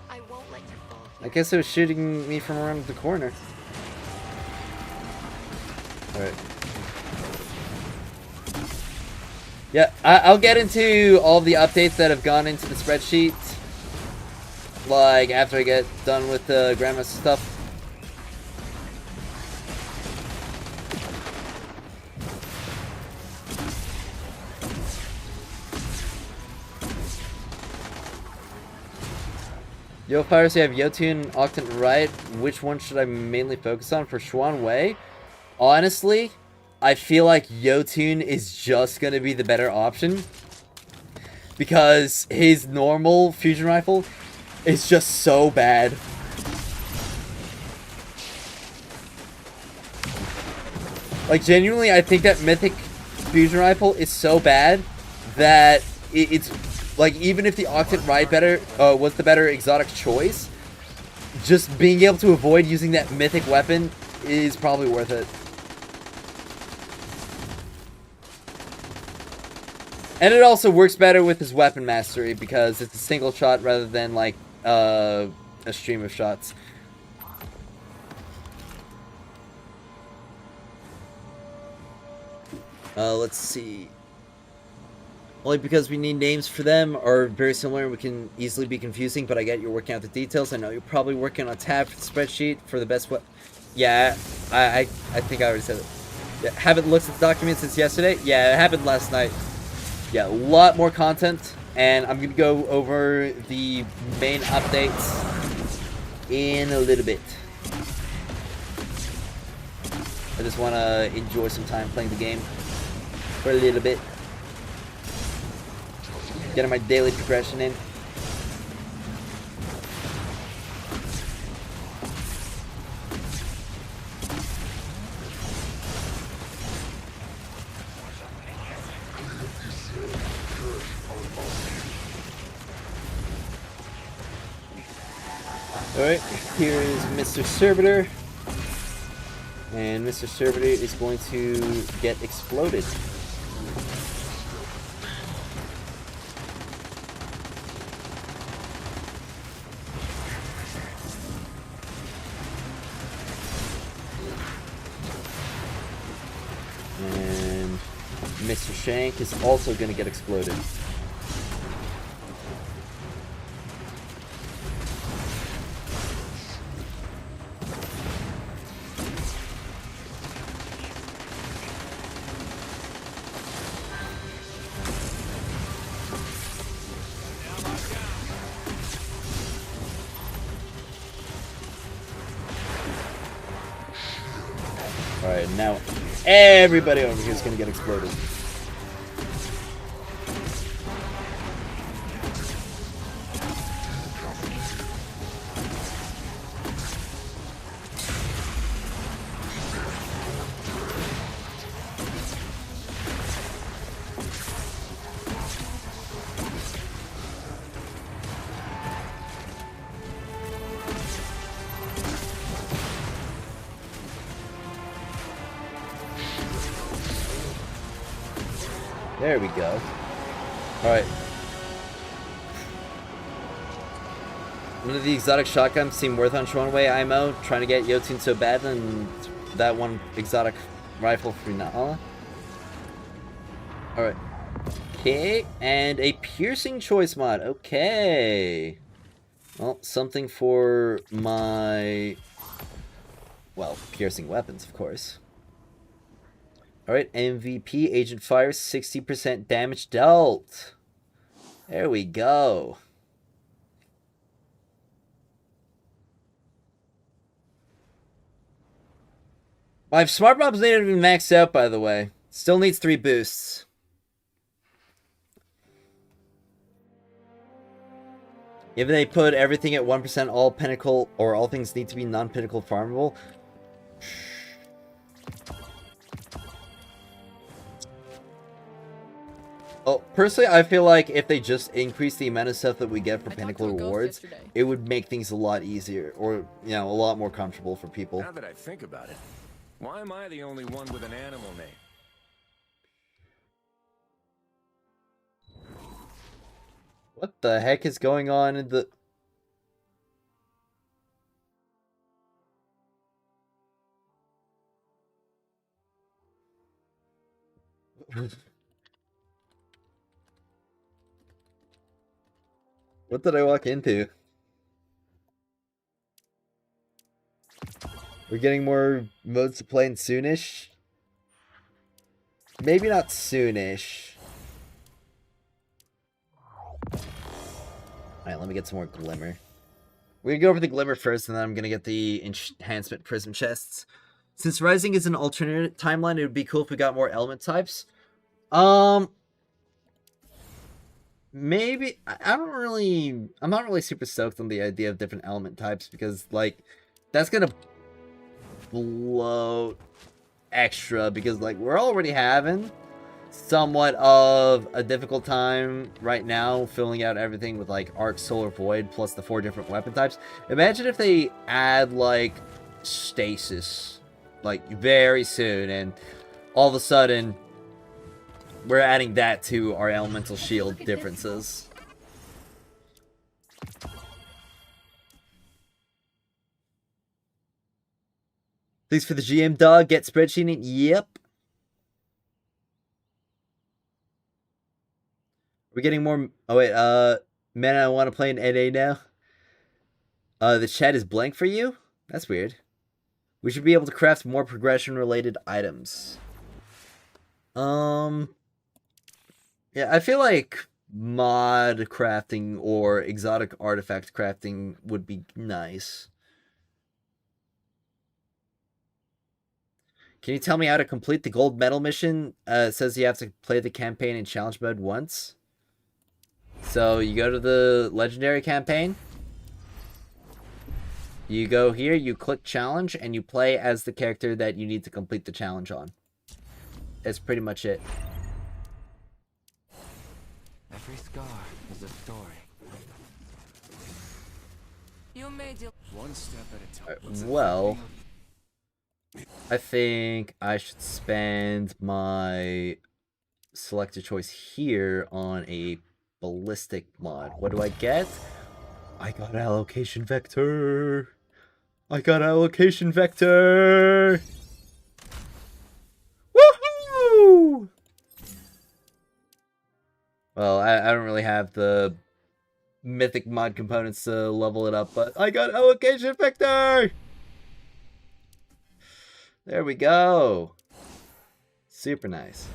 I won't let you fall. I guess it was shooting me from around the corner. Alright. Yeah, I'll get into all the updates that have gone into the spreadsheet. Like, after I get done with the Grandmaster stuff. Yo, Piracy, I have Yotun, Octant, and Riot. Which one should I mainly focus on? For Xuan Wei, honestly, I feel like Yotun is just going to be the better option. Because his normal fusion rifle is just so bad. Like, genuinely, I think that Mythic fusion rifle is so bad that it's... Like, even if the Octant Riot was the better exotic choice, just being able to avoid using that mythic weapon is probably worth it. And it also works better with his weapon mastery because it's a single shot rather than, like, a stream of shots. Let's see. Only because we need names for them are very similar and we can easily be confusing, but I get you're working out the details. I know you're probably working on a tab for the spreadsheet for the best Yeah, I think I already said it. Yeah, haven't looked at the document since yesterday? Yeah, it happened last night. Yeah, a lot more content, and I'm going to go over the main updates in a little bit. I just want to enjoy some time playing the game for a little bit. Getting my daily progression in. Alright, here is Mr. Servitor. And Mr. Servitor is going to get exploded. And Mr. Shank is also going to get exploded. Alright, now everybody over here is going to get exploded. There we go. Alright. One of the exotic shotguns seemed worth on Xuan Wei IMO, trying to get Yotun so bad, and that one exotic rifle for now. Alright. Okay, and a piercing choice mod. Okay. Well, something for my... well, piercing weapons, of course. Alright, MVP, Agent Fire, 60% damage dealt. There we go. My smart mob's not even maxed out, by the way. Still needs 3 boosts. If they put everything at 1%, all pinnacle or all things need to be non-pinnacle farmable. Oh, personally, I feel like if they just increase the amount of stuff that we get for pinnacle rewards, it would make things a lot easier, or, you know, a lot more comfortable for people. Now that I think about it, why am I the only one with an animal name? What the heck is going on in the... What did I walk into? We're getting more modes to play in soonish? Maybe not soonish. Alright, let me get some more glimmer. We're gonna go over the glimmer first, and then I'm gonna get the enhancement prism chests. Since Rising is an alternate timeline, it would be cool if we got more element types. Maybe I'm not really super stoked on the idea of different element types, because like that's gonna blow extra, because like we're already having somewhat of a difficult time right now filling out everything with like Arc, Solar Void plus the 4 different weapon types. Imagine if they add like stasis like very soon, and all of a sudden we're adding that to our elemental shield differences. Thanks for the GM dog. Get spreadsheeting. Yep. We're getting more. Oh wait, man, I want to play an NA now. The chat is blank for you? That's weird. We should be able to craft more progression related items. Yeah, I feel like mod crafting or exotic artifact crafting would be nice. Can you tell me how to complete the gold medal mission? It says you have to play the campaign in challenge mode once. So you go to the legendary campaign. You go here, you click challenge, and you play as the character that you need to complete the challenge on. That's pretty much it. Every scar is a story. You made it. One step at a time. Right, well, I think I should spend my selected choice here on a ballistic mod. What do I get? I got allocation vector. I got allocation vector. Woohoo! Well, I don't really have the mythic mod components to level it up, but I got allocation vector. There we go. Super nice.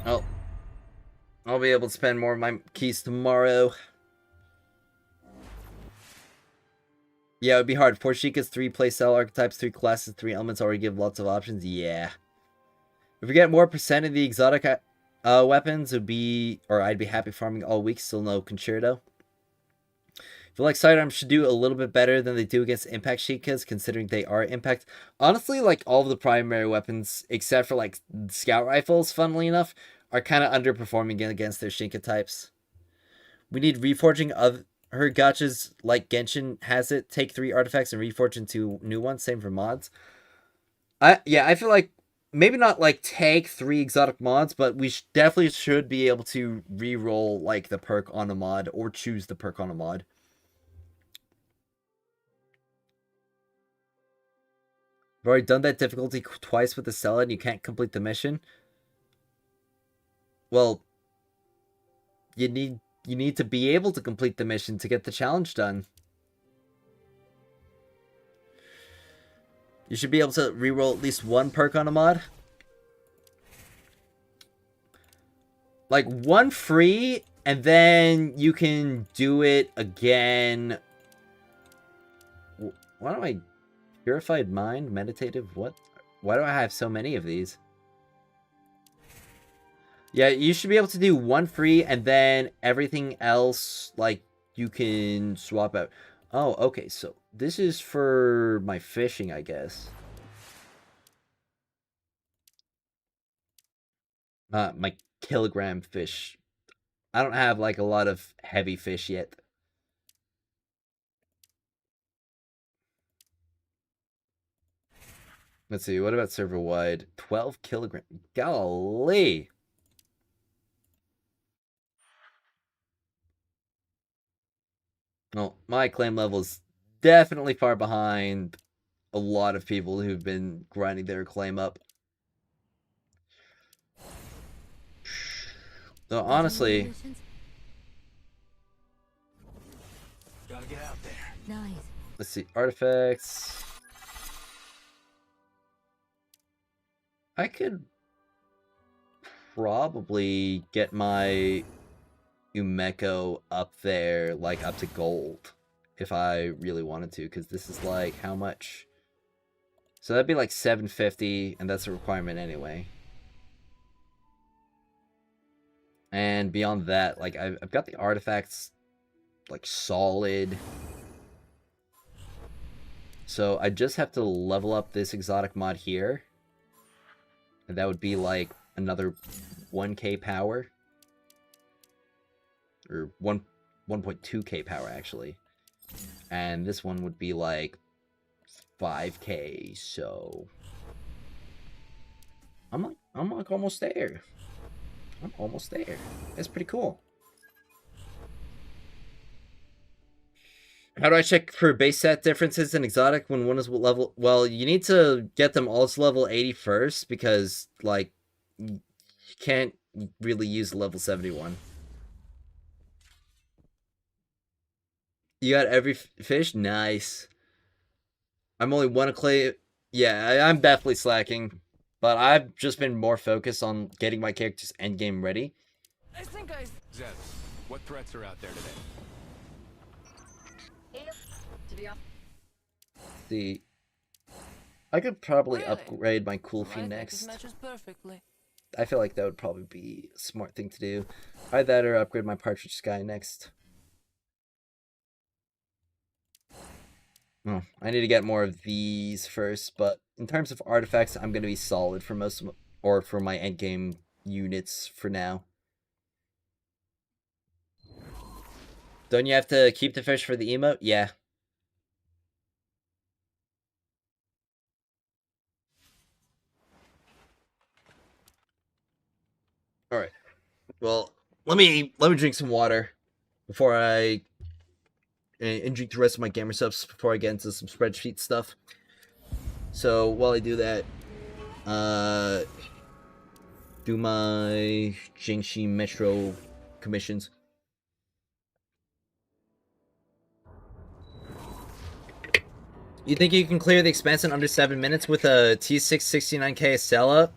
Oh, I'll be able to spend more of my keys tomorrow. Yeah, it would be hard. 4 Sheikahs, 3 playstyle archetypes, 3 classes, 3 elements already give lots of options. Yeah. If we get more percent of the exotic weapons, would be, or I'd be happy farming all week. Still no concerto. I feel like sidearms should do a little bit better than they do against impact Sheikahs, considering they are impact. Honestly, like all of the primary weapons, except for like scout rifles, funnily enough, are kind of underperforming against their Sheikah types. We need reforging of her gachas like Genshin has it. Take 3 artifacts and reforge into new ones. Same for mods. I feel like maybe not like take 3 exotic mods, but we definitely should be able to re-roll like the perk on a mod or choose the perk on a mod. I've already done that difficulty twice with the Cella and you can't complete the mission. Well, you need to be able to complete the mission to get the challenge done. You should be able to reroll at least 1 perk on a mod. Like 1 free, and then you can do it again. Why do I... Purified Mind? Meditative? What? Why do I have so many of these? Yeah, you should be able to do 1 free, and then everything else, like, you can swap out. Oh, okay, so this is for my fishing, I guess. My kilogram fish. I don't have, like, a lot of heavy fish yet. Let's see, what about server-wide? 12 kilogram. Golly! Well, my claim level is definitely far behind a lot of people who've been grinding their claim up. So honestly, Congratulations. Gotta get out there. Nice. let's see, artifacts. I could probably get my Umeko up there, like up to gold, if I really wanted to, because this is like, how much? So that'd be like 750, and that's a requirement anyway. And beyond that, like, I've got the artifacts, like, solid. So I just have to level up this exotic mod here. And that would be, like, another 1k power. Or 1.2k power, actually. And this one would be, like, 5k, so... I'm like almost there. I'm almost there. That's pretty cool. How do I check for base set differences in exotic when one is level? Well, you need to get them all to level 80 first, because, like, you can't really use level 71. You got every fish? Nice. I'm only 1 clay. Yeah, I'm definitely slacking. But I've just been more focused on getting my character's endgame ready. I think I... Zed, what threats are out there today? To be honest, See, I could probably Really? upgrade my cool I fee think next. this matches perfectly. I feel like that would probably be a smart thing to do. Either that or upgrade my partridge sky next. Oh, I need to get more of these first, but in terms of artifacts, I'm going to be solid for most of or for my endgame units for now. Don't you have to keep the fish for the emote? Yeah. All right. Well, let me drink some water before I and drink the rest of my gamer subs before I get into some spreadsheet stuff. So while I do that, do my Jingxi Metro commissions. You think you can clear the expanse in under 7 minutes with a T6 69k Acela?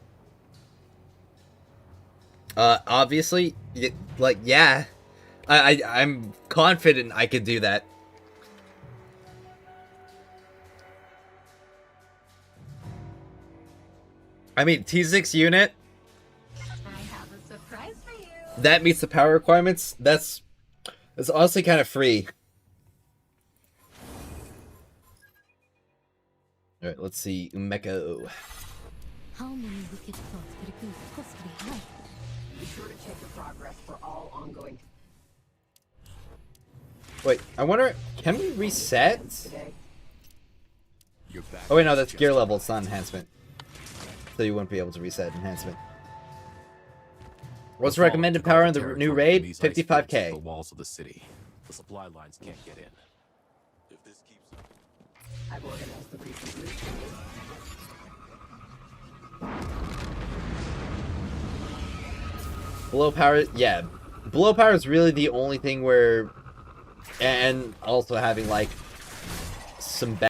Obviously, like, yeah. I'm confident I could do that. I mean, T6 unit, I have a surprise for you. that meets the power requirements. That's honestly kind of free. Alright, let's see. Umeko. How many wicked thoughts could it be possibly have? Be sure to check the progress for all ongoing Wait, I wonder, can we reset? today. You're back. Oh wait, no, that's gear level, it's not enhancement. so you wouldn't be able to reset enhancement. What's The the Fallen recommended took over power in the territory new from raid? these ice fields to 55k. The walls of the city. The supply lines can't get in. If this keeps up, I've organized the recent loot. Below power, yeah. Below power is really the only thing where, and also having like some